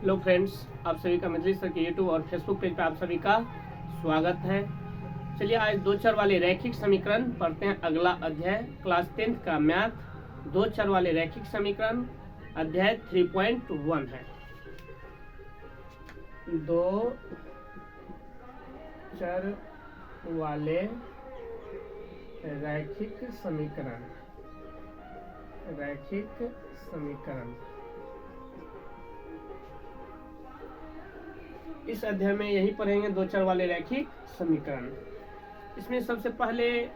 Hello friends, आप सभी का मिथिलेश सर के यूट्यूब और फेसबुक पेज पर आप सभी का स्वागत है। चलिए आज दो चर वाले रैखिक समीकरण पढ़ते हैं। अगला अध्याय क्लास 10th का मैथ, दो चर वाले रैखिक समीकरण अध्याय 3.1 है। दो चर वाले रैखिक समीकरण इस अध्याय में यही पढ़ेंगे, दो चर वाले रैखिक समीकरण। इसमें सबसे पहले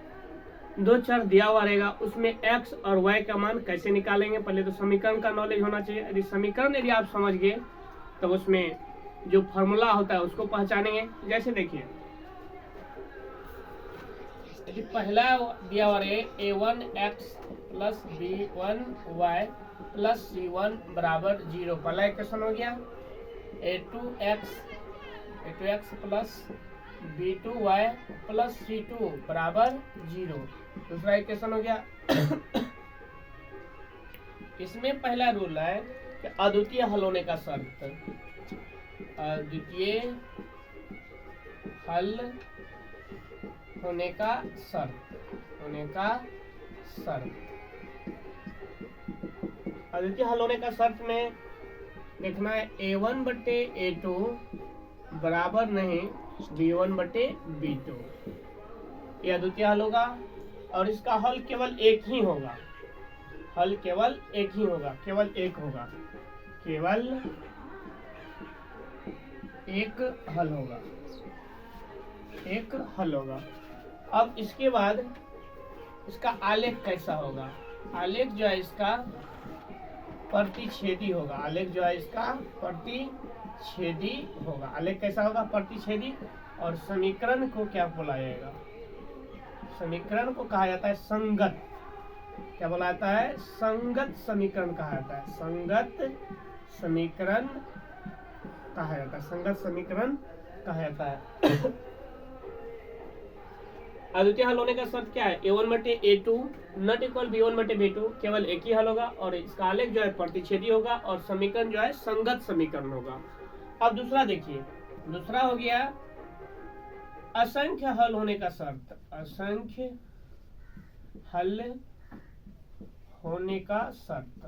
दो चर दिया हुआ रहेगा, उसमें x और y का मान कैसे निकालेंगे। पहले तो समीकरण का नॉलेज होना चाहिए। यदि समीकरण आप समझ गए तो उसमें जो फॉर्मूला होता है उसको पहचानेंगे। जैसे देखिए, यदि पहला दिया हुआ रहे a1x plus b1y plus c1 बराबर 0, पहला इक्वेशन हो गया। a2x plus b2y plus c2 बराबर 0, दूसरा इक्वेशन हो गया। इसमें पहला रूल है कि अद्वितीय हल होने का शर्त, अद्वितीय हल होने का शर्त, अद्वितीय हल होने का शर्त में देखना है a1 बटे a2 बराबर नहीं b1 बटे b2, यह अद्वितीय हल होगा और इसका हल केवल एक ही होगा, केवल एक हल होगा। अब इसके बाद इसका आलेख कैसा होगा? आलेख जो है इसका प्रतिच्छेदी होगा। आलेख कैसा होगा? प्रतिच्छेदी। और समीकरण को क्या बोला जाएगा? समीकरण को कहा जाता है संगत। क्या बोला जाता है? संगत समीकरण कहा जाता है। संगत समीकरण कहा जाता है। अद्वितीय हल होने का शर्त क्या है? a1 बटे a2 नॉट इक्वल b1 बटे b2, केवल एक ही हल होगा और इसका आलेख जो है प्रतिच्छेदी होगा और समीकरण जो है संगत समीकरण होगा। अब दूसरा देखिए, दूसरा हो गया असंख्य हल होने का शर्त। असंख्य हल होने का शर्त।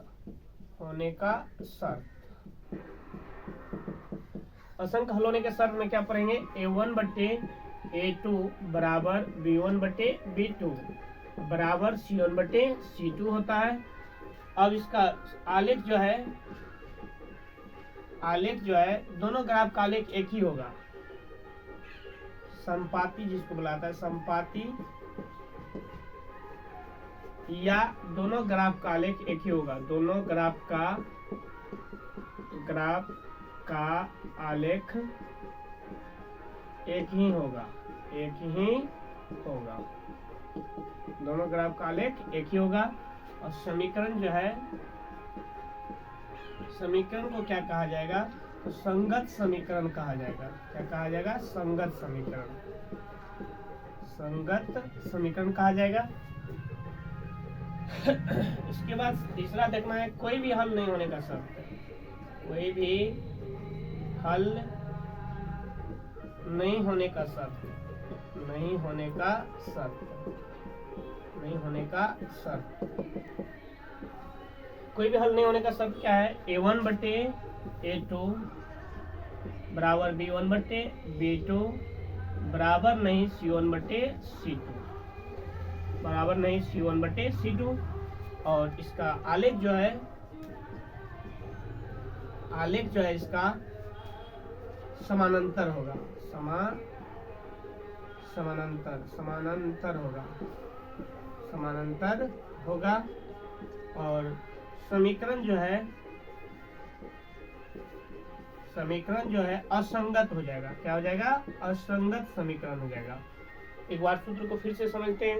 असंख्य हल होने के शर्त में क्या पढ़ेंगे? a1 बटे a2 बराबर b1 बटे b2 बराबर c1 बटे c2 होता है। अब इसका आलेख जो है दोनों ग्राफ का आलेख एक ही होगा। संपाती जिसको बुलाता है संपाती, या दोनों ग्राफ का आलेख एक ही होगा। दोनों ग्राफ का आलेख एक ही होगा। दोनों ग्राफ का आलेख एक ही होगा। और समीकरण जो है, समीकरण को क्या कहा जाएगा? तो संगत समीकरण कहा जाएगा। क्या कहा जाएगा? संगत समीकरण कहा जाएगा। इसके बाद तीसरा देखना है कोई भी हल नहीं होने का शर्त। कोई भी हल नहीं होने का शर्त। कोई भी हल नहीं होने का शर्त क्या है? a1 बटे a2 बराबर b1 बटे b2 बराबर नहीं c1 बटे c2। और इसका आलेख जो है इसका समानांतर होगा। समानांतर होगा। और समीकरण जो है असंगत हो जाएगा। क्या हो जाएगा? असंगत समीकरण हो जाएगा। एक बार सूत्र को फिर से समझते हैं।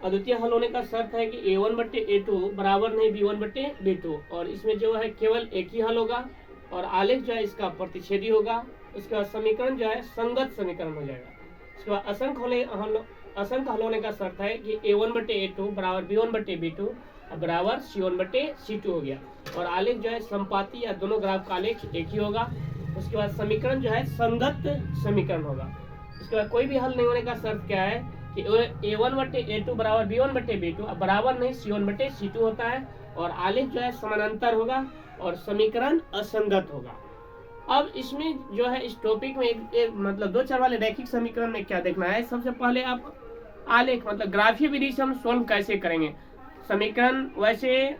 अद्वितीय हल होने का शर्त है कि a1 बटे a2 बराबर नहीं b1 बटे b2, और इसमें जो है केवल एक ही हल होगा और आलेख जो है इसका प्रतिच्छेदी होगा। उसके बाद समीकरण जो है संगत समीकरण हो जाएगा। उसके बाद असंख्य हल होने का शर्त है कि a1 बटे a2 बराबर b1 बटे b2 बराबर C1/C2 हो गया। और आलेख जो है समपाती या दोनों ग्राफ का आलेख एक ही होगा। उसके बाद समीकरण जो है संगत समीकरण होगा। उसके बाद कोई भी हल नहीं होने का शर्त क्या है कि A1/A2 बराबर B1/B2, अब बराबर नहीं C1/C2 होता है, और आलेख जो है समानांतर होगा और समीकरण असंगत होगा। अब इसमें जो है इस टॉपिक में एक मतलब 2 चर वाले रैखिक समीकरण में क्या देखना है, सबसे पहले आप आलेख मतलब ग्राफीय विधि से हम सोल्व कैसे करेंगे समीकरण। वैसे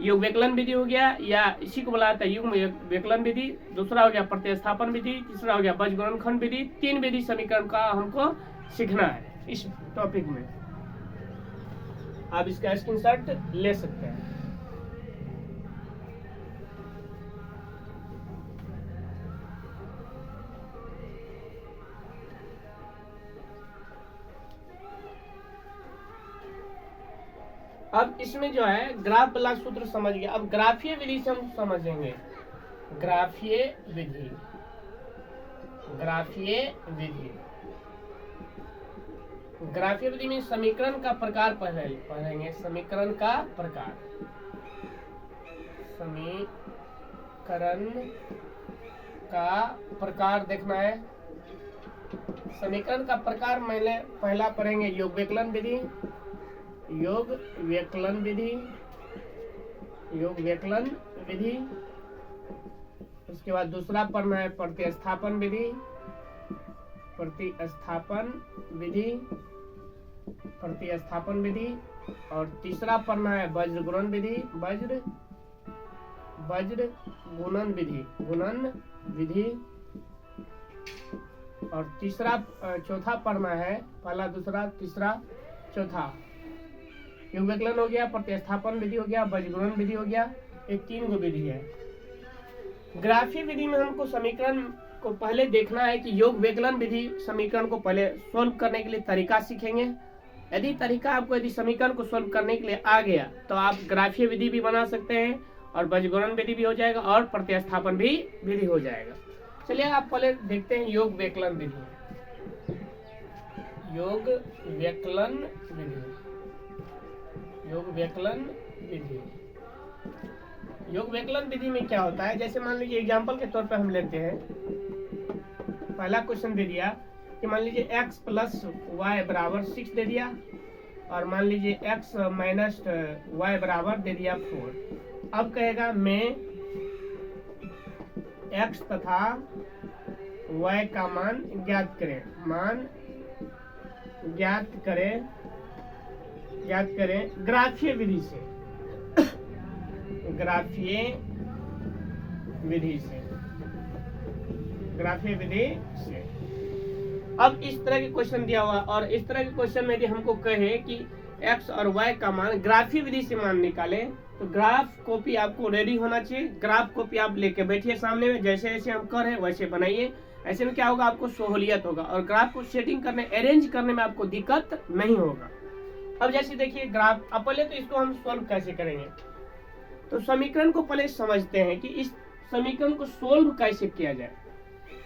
युग विकलन विधि हो गया, या इसी को बोला जाता है युग विकलन विधि, दूसरा हो गया प्रतिस्थापन विधि, तीसरा हो गया बीजगणनखंड विधि। 3 विधि समीकरण का हमको सीखना है इस टॉपिक में। आप इसका स्क्रीनशॉट ले सकते हैं। अब इसमें जो है ग्राफ वाला सूत्र समझ गया। अब ग्राफीय विधि से हम समझेंगे। ग्राफीय विधि, ग्राफीय विधि, ग्राफीय विधि में समीकरण का प्रकार पढ़ेंगे। समीकरण का प्रकार, समीकरण का प्रकार देखना है। समीकरण का प्रकार मैंने पहला पढ़ेंगे योग विकलन विधि, योग विकलन विधि, योग विकलन विधि। उसके बाद दूसरा पढ़ना है प्रतिस्थापन विधि, प्रतिस्थापन विधि, प्रतिस्थापन विधि। और तीसरा पढ़ना है वज्र गुणन विधि, वज्र गुणन विधि, गुणन विधि। और तीसरा चौथा पढ़ना है, पहला दूसरा तीसरा चौथा योग विकलन हो गया, प्रतिस्थापन विधि हो गया, वज्रगुणन विधि हो गया। एक 3 गो विधि है। ग्राफीय विधि में हमको समीकरण को पहले देखना है कि योग विकलन विधि समीकरण को पहले सोल्व करने के लिए तरीका सीखेंगे। यदि तरीका आपको यदि समीकरण को सोल्व करने के लिए आ गया तो आप ग्राफीय विधि भी बना सकते हैं, और वज्रगुणन विधि भी हो जाएगा, और प्रतिस्थापन भी विधि हो जाएगा। चलिए आप पहले देखते हैं योग विकलन विधि। योग विकलन विधि, योग विकलन विधि। योग विकलन विधि में क्या होता है, जैसे मान लीजिए एग्जांपल के तौर पे हम लेते हैं। पहला क्वेश्चन दे दिया कि मान लीजिए x + y = 6 दे दिया, और मान लीजिए x - y बराबर दे दिया 4। अब कहेगा मैं x तथा y का मान ज्ञात करें, मान ज्ञात करें ग्राफीय विधि से, ग्राफीय विधि से, ग्राफीय विधि से। अब इस तरह के क्वेश्चन दिया हुआ, और इस तरह के क्वेश्चन में यदि हमको कहे कि x और y का मान ग्राफीय विधि से मान निकाले, तो ग्राफ कॉपी आपको रेडी होना चाहिए। ग्राफ कॉपी आप लेके बैठिए सामने में, जैसे जैसे हम कर रहे हैं वैसे बनाइए। ऐसे में क्या होगा, आपको सहूलियत होगा, और ग्राफ को सेटिंग करने, अरेंज करने में आपको दिक्कत नहीं होगा। अब जैसे देखिए ग्राफ, अब पहले तो इसको हम सोल्व कैसे करेंगे, तो समीकरण को पहले समझते हैं कि इस समीकरण को सोल्व कैसे किया जाए।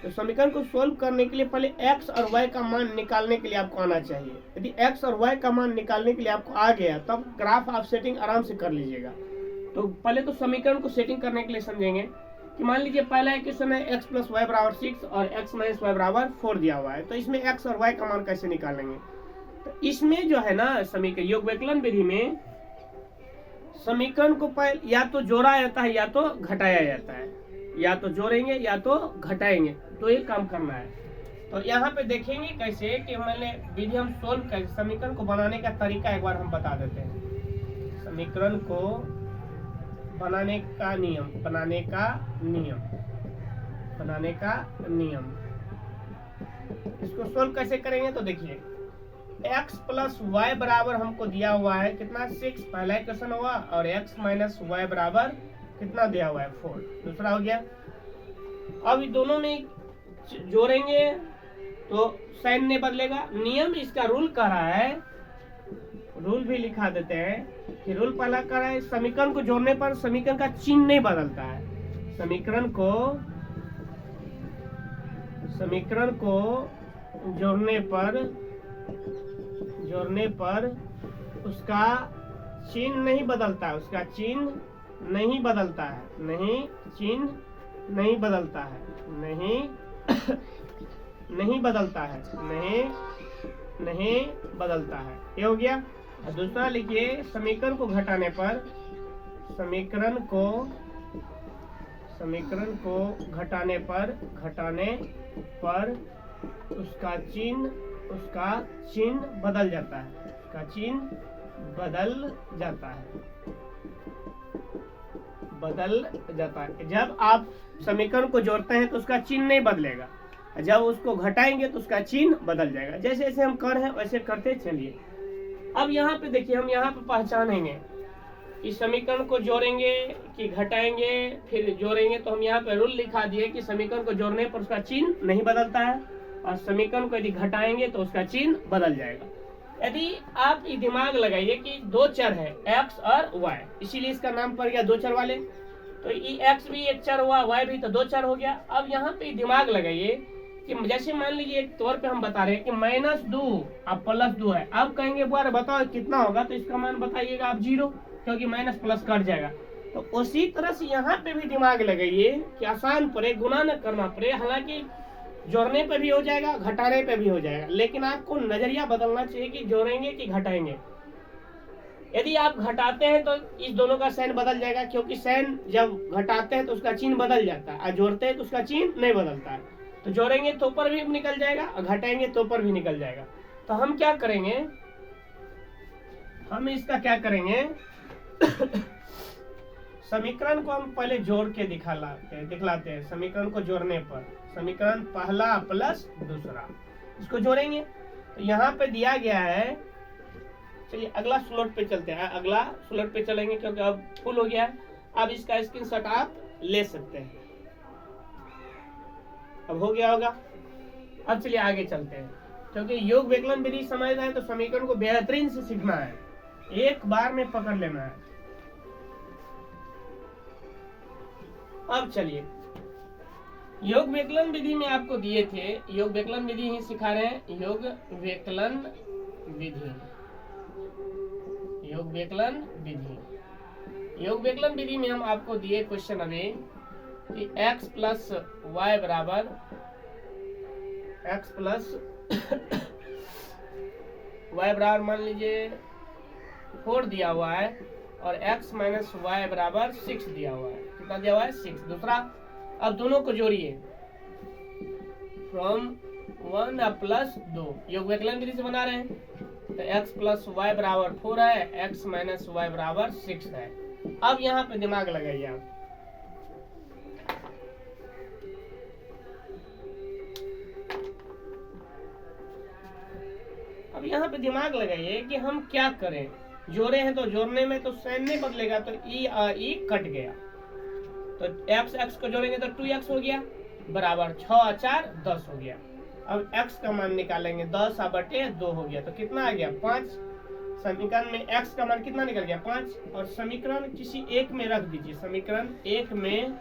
तो समीकरण को सोल्व करने के लिए पहले x और y का मान निकालने के लिए आपको आना चाहिए। यदि x और y का मान निकालने के लिए आपको आ गया, तब ग्राफ आप सेटिंग आराम से कर लीजिएगा। तो पहले तो समीकरण को सेटिंग करने के लिए समझेंगे कि मान लीजिए पहला क्वेश्चन है x + y = 6 और x - y = 4 दिया हुआ है, तो इसमें x और y का मान कैसे निकालेंगे। तो इसमें जो है ना समीकरण योग विकलन विधि में समीकरण को पहले या तो जोड़ा जाता है या तो घटाया जाता है, या तो जोड़ेंगे या तो घटाएंगे, तो ये काम करना है। तो यहाँ पे देखेंगे कैसे कि मैंने विधि हम सोल्व कर, समीकरण को बनाने का तरीका एक बार हम बता देते हैं। समीकरण को बनाने का नियम, बनाने का नियम, इसको सोल्व कैसे करेंगे। तो देखिए x + y बराबर हमको दिया हुआ है कितना, 6 पहला क्वेश्चन हुआ, और x - y बराबर कितना दिया हुआ है, 4 दूसरा हो गया। अब दोनों में जोड़ेंगे तो साइन नहीं बदलेगा। नियम इसका रूल कह रहा है, रूल भी लिखा देते हैं कि रूल पहला कह रहा है समीकरण को जोड़ने पर समीकरण का चिन्ह नहीं बदलता है। समीकरण को जोड़ने पर उसका चिन्ह नहीं बदलता है, उसका चिन्ह नहीं बदलता है, नहीं चिन्ह नहीं बदलता है, नहीं नहीं बदलता है, नहीं बदलता है। ये हो गया। और दूसरा लिखिए, समीकरण को घटाने पर, समीकरण को घटाने पर उसका चिन्ह बदल जाता है, उसका चिन्ह बदल जाता है। जब आप समीकरण को जोड़ते हैं तो उसका चिन्ह नहीं बदलेगा, जब उसको घटाएंगे तो उसका चिन्ह बदल जाएगा। जैसे जैसे हम कर रहे हैं वैसे करते चलिए। अब यहाँ पे देखिए, हम यहाँ पे पहचानेंगे कि समीकरण को जोड़ेंगे कि घटाएंगे फिर जोड़ेंगे। तो हम यहाँ पे रूल लिखा दिए कि समीकरण को जोड़ने पर उसका चिन्ह नहीं बदलता है, और समीकरण को यदि घटाएंगे तो उसका चिन्ह बदल जाएगा। यदि आप ये दिमाग लगाइए कि दो चर है x और y, इसीलिए इसका नाम पड़ गया दो चर वाले। तो ये x भी एक चर हुआ, y भी, तो दो चर हो गया। अब यहाँ पे दिमाग लगाइए कि जैसे मान लीजिए एक तौर पे हम बता रहे हैं कि -2 अब +2 है। अब कहेंगे बार बताओ कितना होगा, तो इसका मान बताइएगा आप 0, क्योंकि माइनस प्लस कट जाएगा। तो उसी तरह से यहाँ पे भी दिमाग लगाइए कि आसान पड़े, गुना न करना पड़े। हालांकि जोड़ने पे भी हो जाएगा, घटाने पे भी हो जाएगा, लेकिन आपको नजरिया बदलना चाहिए कि जोड़ेंगे कि घटाएंगे। यदि आप घटाते हैं तो इस दोनों का साइन बदल जाएगा, क्योंकि साइन जब घटाते हैं तो उसका चिन्ह बदल जाता है, और जोड़ते हैं तो उसका चिन्ह नहीं बदलता है। तो जोड़ेंगे तो पर भी निकल जाएगा और घटाएंगे तो पर भी निकल जाएगा। तो हम क्या करेंगे, हम इसका क्या करेंगे समीकरण को हम पहले जोड़ के दिखलाते हैं। समीकरण को जोड़ने पर, समीकरण पहला प्लस दूसरा, इसको जोड़ेंगे। तो यहाँ पे दिया गया है, चलिए अगला स्लॉट पे चलते हैं, अगला स्लॉट पे चलेंगे क्योंकि अब फुल हो गया है। अब इसका स्क्रीनशॉट आप ले सकते हैं। अब हो गया होगा। अब चलिए आगे चलते हैं, क्योंकि योग विकलन विधि समझ रहे हैं तो समीकरण को बेहतरीन से सीखना है, एक बार में पकड़ लेना है। अब चलिए, योग विकलन विधि में आपको दिए थे, योग विकलन विधि ही सिखा रहे हैं, योग विकलन विधि, योग विकलन विधि। योग विकलन विधि में हम आपको दिए क्वेश्चन अभी कि x प्लस वाई बराबर मान लीजिए 4 दिया हुआ है, और x माइनस वाई बराबर 6 दिया हुआ है। कितना दिया हुआ है? 6। दूसरा, अब दोनों को जोड़िए, फ्रॉम 1 प्लस 2, योग विकलन विधि से बना रहे हैं। तो x प्लस वाई बराबर 4 है, x माइनस वाई बराबर 6 है। अब यहाँ पे दिमाग लगाइए आप, अब यहाँ पे दिमाग लगाइए कि हम क्या करें। जोड़े हैं तो जोड़ने में तो साइन नहीं बदलेगा, तो ई कट गया। तो x को जोड़ेंगे तो 2x हो गया, बराबर 6 और 4 10 हो गया। अब x का मान निकालेंगे, 10/2 हो गया, तो कितना आ गया? 5। समीकरण में x का मान कितना निकल गया? 5। और समीकरण किसी एक में रख दीजिए, समीकरण एक में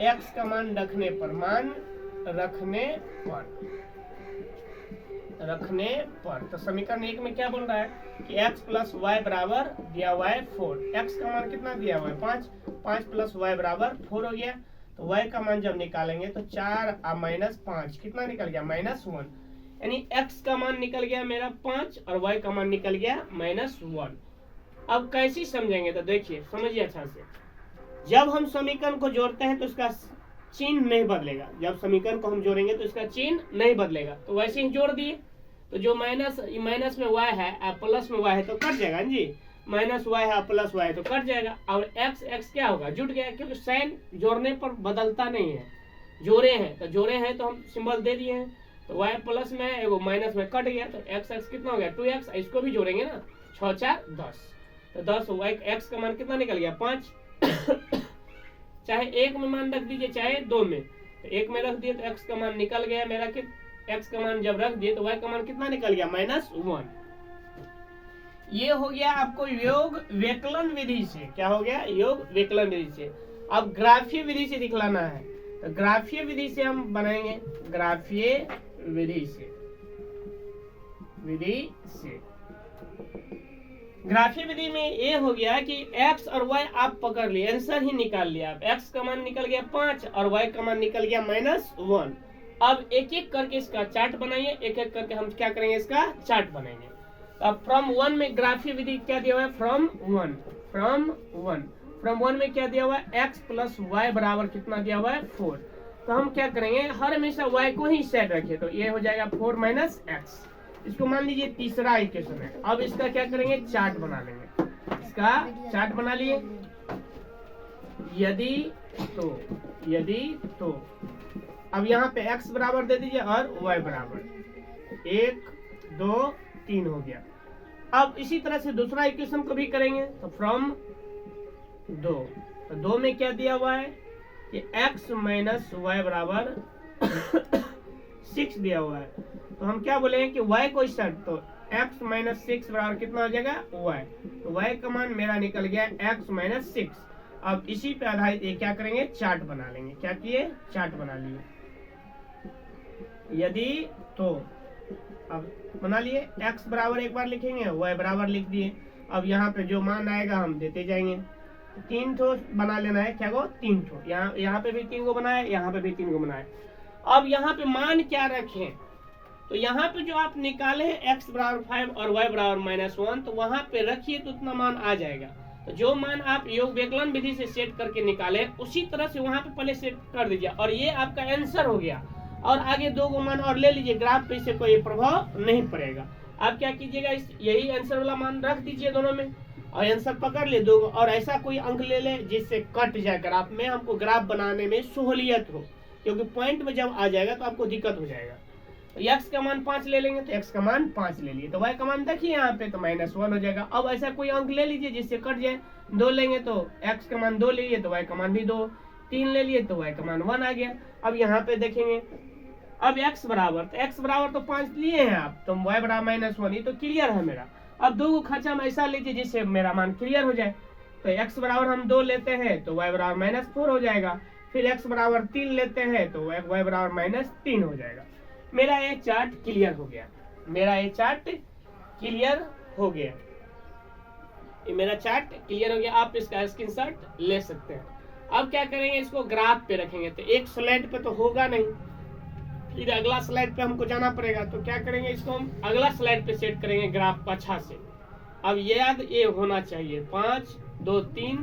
x का मान रखने पर तो समीकरण एक में क्या बोल रहा है कि x प्लस वाई बराबर दिया हुआ है 4। x का मान कितना दिया हुआ है? 5। 5 प्लस वाई बराबर 4 हो गया। तो y का मान जब निकालेंगे तो 4 माइनस 5 कितना निकल गया? -1। यानी x का मान निकल गया मेरा 5 और y का मान निकल गया -1। अब कैसे समझेंगे? तो देखिए, समझिए अच्छा से। जब हम समीकरण को जोड़ते हैं तो इसका चिन्ह नहीं बदलेगा, जब समीकरण को हम जोड़ेंगे तो इसका चिन्ह नहीं बदलेगा। तो वैसे ही जोड़ दिए, तो जो माइनस में y है प्लस में y है तो कट जाएगा जी, -y है प्लस y है तो कट जाएगा। और x क्या होगा? जुट गया, क्योंकि साइन जोड़ने पर बदलता नहीं है। जोड़े हैं तो हम सिंबल दे दिए हैं, तो y प्लस में एगो माइनस में कट गया, तो x कितना हो गया? 2x। इसको भी जोड़ेंगे ना, 6 4 10, तो 10 y x का मान कितना निकल गया? 5। चाहे एक में मान रख दीजिए चाहे दो में, तो एक में रख दिए तो x का मान निकल गया मेरा, कि x का मान जब रख दिए तो y का मान कितना निकल गया? -1। ये हो गया आपको योग विकलन विधि से। क्या हो गया? योग विकलन विधि से। अब ग्राफीय विधि से दिखलाना है, तो ग्राफीय विधि से हम बनाएंगे, ग्राफीय विधि से ग्राफी विधि में ये हो गया कि x और y आप पकड़ लिए, आंसर ही निकाल लिया आप। x का मान निकल गया 5 और y का मान निकल गया -1। अब एक एक करके इसका चार्ट बनाइए, एक एक करके हम क्या करेंगे, इसका चार्ट बनाएंगे। अब फ्रॉम 1 में ग्राफी विधि क्या दिया हुआ है, फ्रॉम 1 में क्या दिया हुआ है, x प्लस वाई बराबर कितना दिया हुआ है, 4। तो हम क्या करेंगे, हर हमेशा y को ही सेट रखें, तो ये हो जाएगा 4 माइनस एक्स। इसको मान लीजिए तीसरा इक्वेशन है। अब इसका क्या करेंगे, चार्ट बना लेंगे। इसका चार्ट बना लिए। यदि तो अब यहाँ पे x बराबर दे दीजिए और y बराबर 1 2 3 हो गया। अब इसी तरह से दूसरा इक्वेशन को भी करेंगे। तो फ्रॉम 2, तो 2 में क्या दिया हुआ है कि x माइनस वाई बराबर 6 दिया हुआ है। तो हम क्या बोलेंगे कि y को सेट, तो x माइनस 6 बराबर कितना हो जाएगा, y। तो y का मान मेरा निकल गया x माइनस 6। अब इसी पे आधारित ये क्या करेंगे, चार्ट बना लेंगे। क्या किए, चार्ट बना लिए। यदि तो अब बना लिए, x बराबर एक बार लिखेंगे, y बराबर लिख दिए। अब यहाँ पे जो मान आएगा हम देते जाएंगे। 3 ठो बना लेना है, क्या को 3 ठो, यहाँ पे भी 3 को बनाए, यहाँ पे भी 3 को बनाए। अब यहाँ पे मान क्या रखें, तो यहाँ पे जो आप निकाले हैं x बराबर 5 और y बराबर -1, तो वहां पे रखिए तो उतना मान आ जाएगा। तो जो मान आप योग व्यकलन विधि से सेट करके निकाले, उसी तरह से वहां पे पहले सेट कर दीजिए, और ये आपका आंसर हो गया। और आगे 2 मान और ले लीजिए, ग्राफ पे इससे कोई प्रभाव नहीं पड़ेगा। आप क्या कीजिएगा, यही आंसर वाला मान रख दीजिए दोनों में, और आंसर पकड़ ले 2, और ऐसा कोई अंक ले ले जिससे कट जाए ग्राफ में, हमको ग्राफ बनाने में सहूलियत हो, क्योंकि पॉइंट में जब आ जाएगा तो आपको दिक्कत हो जाएगा। तो x का मान 5 ले लेंगे, तो x का मान 5 ले लिए, तो y का मान देखिए यहाँ पे, तो -1 हो जाएगा। अब ऐसा कोई अंक ले लीजिए जिससे कट जाए। 2 लेंगे तो x का मान 2 ले लिए, तो y का मान भी 2। 3 ले लिए तो y का मान 1 आ गया। अब यहाँ पे देखेंगे, अब x बराबर, तो x बराबर तो 5 लिए हैं आप, तो y बराबर -1, ये तो क्लियर है मेरा। अब 2 को खर्चा हम ऐसा लीजिए जिससे मेरा मान क्लियर हो जाए। तो x बराबर हम 2 लेते हैं, तो y बराबर -4 हो जाएगा। फिर x बराबर 3 लेते हैं, तो y बराबर -3 हो जाएगा। मेरा ये चार्ट क्लियर हो गया, ये मेरा चार्ट क्लियर हो गया। आप इसका स्क्रीनशॉट ले सकते हैं। अब क्या करेंगे, इसको ग्राफ पे रखेंगे। तो एक स्लाइड पे तो होगा नहीं, फिर अगला स्लाइड पे हमको जाना पड़ेगा। तो क्या करेंगे, इसको हम अगला स्लाइड पे सेट करेंगे ग्राफ को अच्छा से। अब याद ये होना चाहिए 5 2 3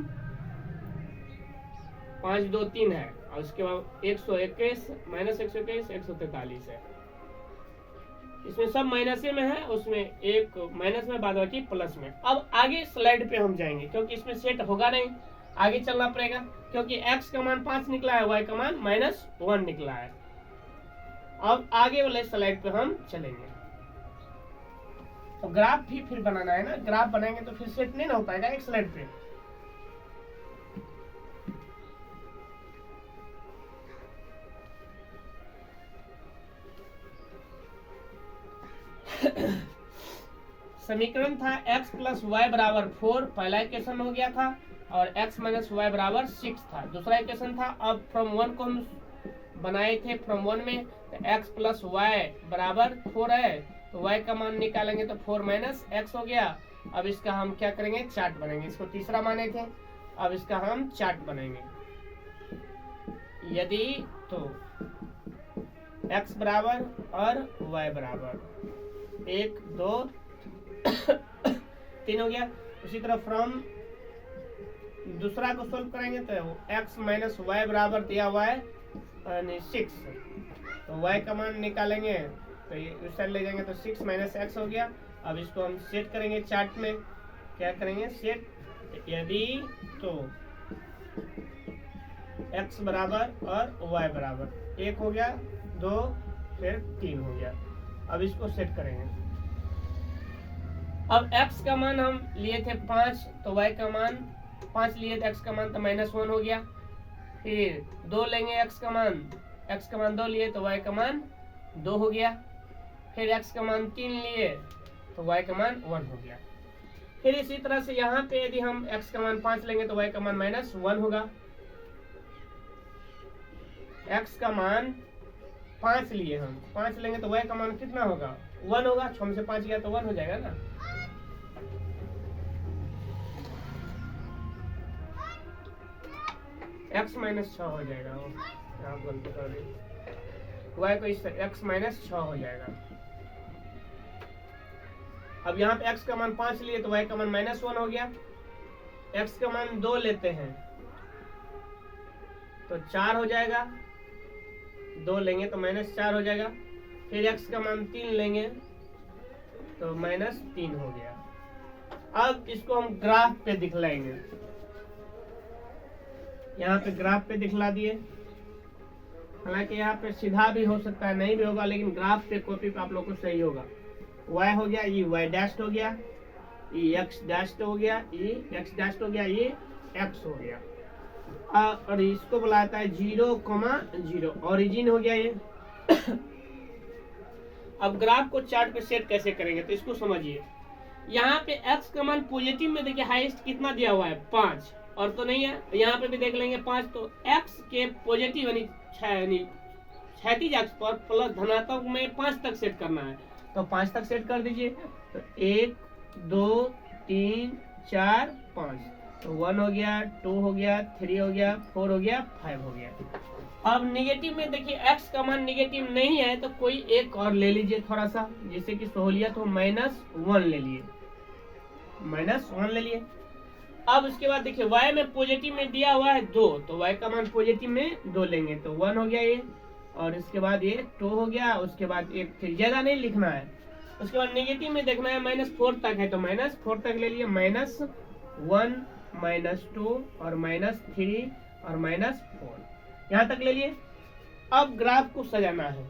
5 2 3 है, और उसके बाद 121 -121 143 है। इसमें सब माइनस में है, उसमें एक माइनस में, बाद बाकी प्लस में। अब आगे स्लाइड पे हम जाएंगे, क्योंकि इसमें सेट होगा नहीं, आगे चलना पड़ेगा, क्योंकि x का मान 5 निकला है, y का मान -1 निकला है। अब आगे वाले स्लाइड पे हम चलेंगे। तो ग्राफ भी फिर बनाना है ना, ग्राफ बनाएंगे तो फिर सेट नहीं ना हो पाएगा एक स्लाइड पे। समीकरण था x प्लस वाई बराबर 4, पहला इक्वेशन हो गया था, और x माइनस वाई बराबर 6 था, दूसरा इक्वेशन था। अब फ्रॉम 1 को हम बनाए थे, फ्रॉम 1 में तो x प्लस वाई बराबर 4 है, तो y का मान निकालेंगे तो 4 माइनस x हो गया। अब इसका हम क्या करेंगे, चार्ट बनाएंगे। इसको तीसरा माने थे, अब इसका हम चार्ट बनाएंगे। यदि तो x बराबर और y बराबर 1 2 3 हो गया। उसी तरह फ्रॉम दूसरा को सोल्व करेंगे तो x माइनस वाई बराबर दिया हुआ है 6, तो y का मान निकालेंगे तो ये उस साइड ले जाएंगे तो 6 माइनस एक्स हो गया। अब इसको हम सेट करेंगे चार्ट में। क्या करेंगे, सेट। यदि तो x बराबर और y बराबर 1 हो गया, 2 फिर 3 हो गया। अब इसको सेट करेंगे। अब x का मान हम लिए थे 5, तो y का मान 5 लिए थे, x का मान तो -1 हो गया। फिर 2 लेंगे, x का मान 2 लिए तो y का मान 2 हो गया। फिर x का मान 3 लिए तो y का मान 1 हो गया। फिर इसी तरह से यहाँ पे यदि हम x का मान 5 लेंगे तो y का मान -1 होगा। x का मान 5 लिए हम, 5 लेंगे तो y का मान कितना होगा, 1 होगा। 6 में से 5 गया तो 1 हो जाएगा ना। x माइनस 6 हो जाएगा, आप गलती कर रहे y को इस x माइनस 6 हो जाएगा। अब यहाँ पे x का मान 5 लिए तो y का मान माइनस 1 हो गया। x का मान 2 लेते हैं तो 4 हो जाएगा, 2 लेंगे तो माइनस 4 हो जाएगा। फिर x का मान 3 लेंगे तो माइनस 3 हो गया। अब इसको हम ग्राफ पे दिखलाएंगे, यहाँ पे ग्राफ पे दिखला दिए। हालांकि यहाँ पे सीधा भी हो सकता है, नहीं भी होगा, लेकिन ग्राफ पे कॉपी पे आप लोग को सही होगा। y हो गया, ये y डैश हो गया, ये x डैश हो गया, ये x डैश हो गया, ये x हो गया। और इसको बुलाता है 0,0, ओरिजिन हो गया ये। अब ग्राफ को चार्ट पे सेट कैसे करेंगे तो इसको समझिए। यहाँ पे x का मान पॉजिटिव में देखिए हाईएस्ट कितना दिया हुआ है 5, और तो नहीं है, यहाँ पे भी देख लेंगे 5। तो x के पॉजिटिव यानी क्षैतिज अक्ष पर प्लस धनात्मक में 5 तक सेट करना है, तो 5 तक सेट कर दीजिए। तो 1 2 3 4 5, तो 1 हो गया, 2 हो गया, 3 हो गया, 4 हो गया, 5 हो गया। अब निगेटिव में देखिए x का मान निगेटिव नहीं है तो कोई एक और ले लीजिए थोड़ा सा, जैसे कि सहूलियत हो, -1 ले लिए, -1 ले लिए। अब उसके बाद देखिए y में पॉजिटिव में दिया हुआ है 2, तो y का मान पॉजिटिव में 2 लेंगे तो 1 हो गया ये, और इसके बाद ये 2 हो गया। उसके बाद एक, फिर ज्यादा नहीं लिखना है। उसके बाद नेगेटिव में देखना है -4 तक है तो -4 तक ले लिए, -1 -2 और -3 और -4 यहाँ तक ले लिए। अब ग्राफ को सजाना है,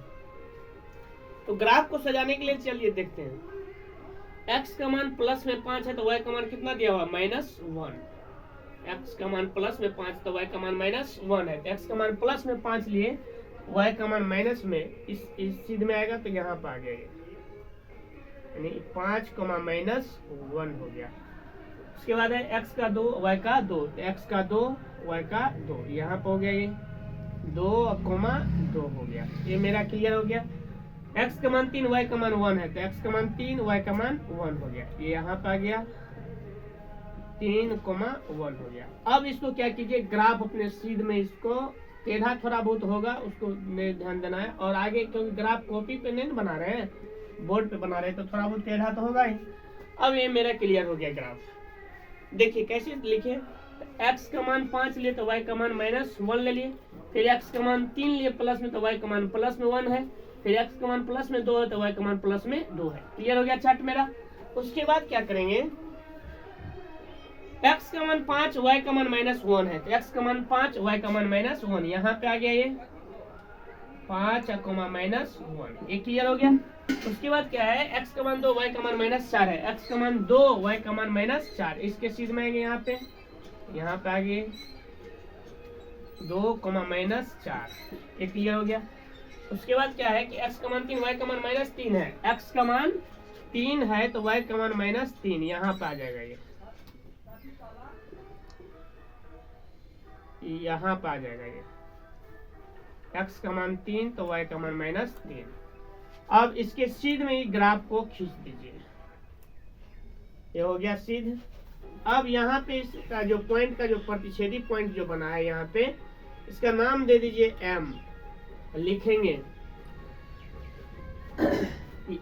तो ग्राफ को सजाने के लिए चलिए देखते हैं। x का मान प्लस में 5 है तो y का मान कितना दिया हुआ, -1। x का मान प्लस में 5 तो y का मान -1 है, तो x का मान प्लस में 5 लिए, y का मान माइनस में इस सीध में आएगा तो यहाँ पर आ गया, यानी 5, -1 हो गया। उसके बाद है x का 2 y का 2, तो x का 2 y का 2 यहाँ पर हो गया, ये 2, 2 हो गया। ये मेरा क्लियर हो गया। x का मान 3 y का मान 1 है तो x का मान 3 y का मान 1 हो गया, ये यहाँ पे आ गया 3, 1 हो गया। अब इसको क्या कीजिए, ग्राफ अपने सीध में इसको टेढ़ा थोड़ा बहुत होगा उसको ध्यान देना है, और आगे क्योंकि ग्राफ कॉपी पे नहीं बना रहे हैं, बोर्ड पे बना रहे हैं, तो थोड़ा बहुत टेढ़ा तो होगा ही। अब ये मेरा क्लियर हो गया ग्राफ। देखिए कैसे लिखे, x का मान 5 लिए तो y का मान -1 ले लिए, फिर x का मान 3 लिए प्लस में तो y का मान प्लस में 1 है, फिर x का मान प्लस में 2 है तो y का मान प्लस में 2 है। क्लियर हो गया चार्ट मेरा। उसके बाद क्या करेंगे, x का मान 5 y का मान -1 है तो x का मान 5 y का मान -1 यहाँ पे आ गया, ये 5, -1, ये क्लियर हो गया। उसके बाद क्या है, x का मान 2 y का मान -4 है, x का मान 2 y का मान -4, इसके सीध में आएंगे यहाँ पे आगे 2, -4, ये क्लियर हो गया। उसके बाद क्या है कि x का मान 3 y का मान -3 है, x का मान 3 है तो y का मान -3 यहाँ पे आ जाएगा, ये यहाँ पे आ जाएगा, ये x का मान 3 तो y का मान -3। अब इसके सीध में ही ग्राफ को खींच दीजिए, ये हो गया सीध। अब यहाँ पे इसका जो पॉइंट का जो प्रतिच्छेदी पॉइंट जो बना है यहाँ पे, इसका नाम दे दीजिए m, लिखेंगे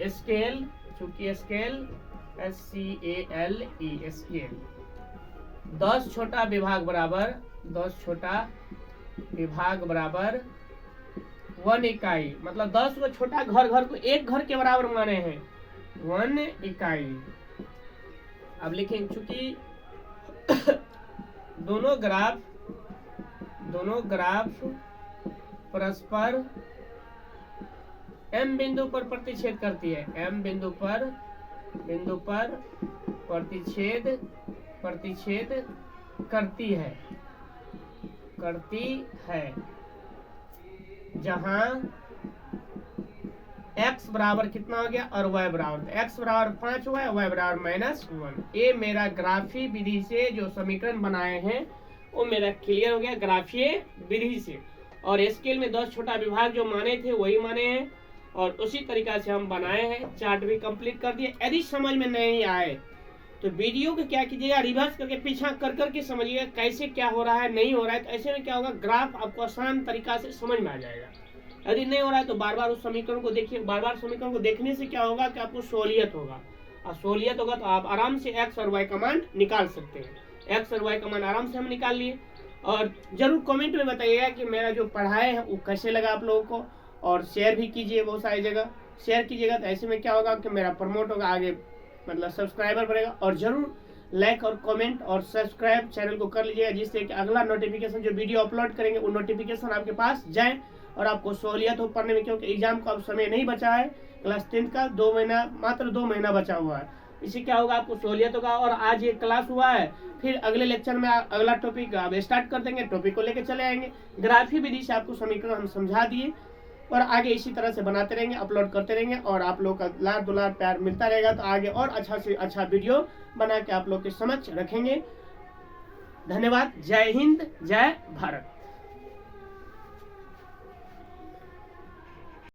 स्केल, चूंकि स्केल SCALE स्केल 10 छोटा विभाग बराबर 10 छोटा विभाग बराबर 1 इकाई, मतलब 10 को छोटा घर को एक घर के बराबर माने हैं 1 इकाई। अब लिखेंगे चूंकि दोनों ग्राफ परस्पर m बिंदु पर प्रतिच्छेद करती है, m बिंदु पर प्रतिच्छेद करती है जहां x बराबर कितना हो गया और y बराबर, x बराबर 5 हुआ है, y बराबर -1। ये मेरा ग्राफी विधि से जो समीकरण बनाए हैं वो मेरा क्लियर हो गया ग्राफीय विधि से, और स्केल में 10 छोटा विभाग जो माने थे वही माने हैं, और उसी तरीका से हम बनाए हैं। चार्ट भी कंप्लीट कर दिए। यदि समझ में नहीं आए तो वीडियो को क्या कीजिएगा, रिवर्स करके पीछा कर करके समझिएगा कैसे क्या हो रहा है, नहीं हो रहा है। तो ऐसे में क्या होगा, ग्राफ आपको आसान तरीका से समझ में आ जाएगा। यदि नहीं हो रहा है तो बार बार उस समीकरण को देखिए। बार बार समीकरण को देखने से क्या होगा कि आपको सहूलियत होगा, और सहूलियत होगा तो आप आराम से एक्स और वाई का मान निकाल सकते हैं। एक्स और वाई का मान आराम से हम निकाल लिए। और जरूर कमेंट में बताइएगा कि मेरा जो पढ़ाए है वो कैसे लगा आप लोगों को, और शेयर भी कीजिए, बहुत सारी जगह शेयर कीजिएगा। तो ऐसे में क्या होगा कि मेरा प्रमोट होगा, आगे मतलब सब्सक्राइबर बढ़ेगा। और जरूर लाइक और कमेंट और सब्सक्राइब चैनल को कर लीजिएगा, जिससे कि अगला नोटिफिकेशन जो वीडियो अपलोड करेंगे वो नोटिफिकेशन आपके पास जाए और आपको सहूलियत हो पढ़ने में। क्योंकि एग्जाम का अब समय नहीं बचा है, क्लास 10 का 2 महीना, मात्र 2 महीना बचा हुआ है। इससे क्या होगा, आपको सहूलियत होगा। और आज ये क्लास हुआ है, फिर अगले लेक्चर में अगला टॉपिक आप स्टार्ट कर देंगे, टॉपिक को लेकर चले आएंगे। ग्राफी विधि से आपको समीकरण हम समझा दिए, और आगे इसी तरह से बनाते रहेंगे, अपलोड करते रहेंगे, और आप लोग का लाड दुलार प्यार मिलता रहेगा। तो आगे और अच्छा से अच्छा वीडियो बना के आप लोग के समक्ष रखेंगे। धन्यवाद। जय हिंद, जय भारत।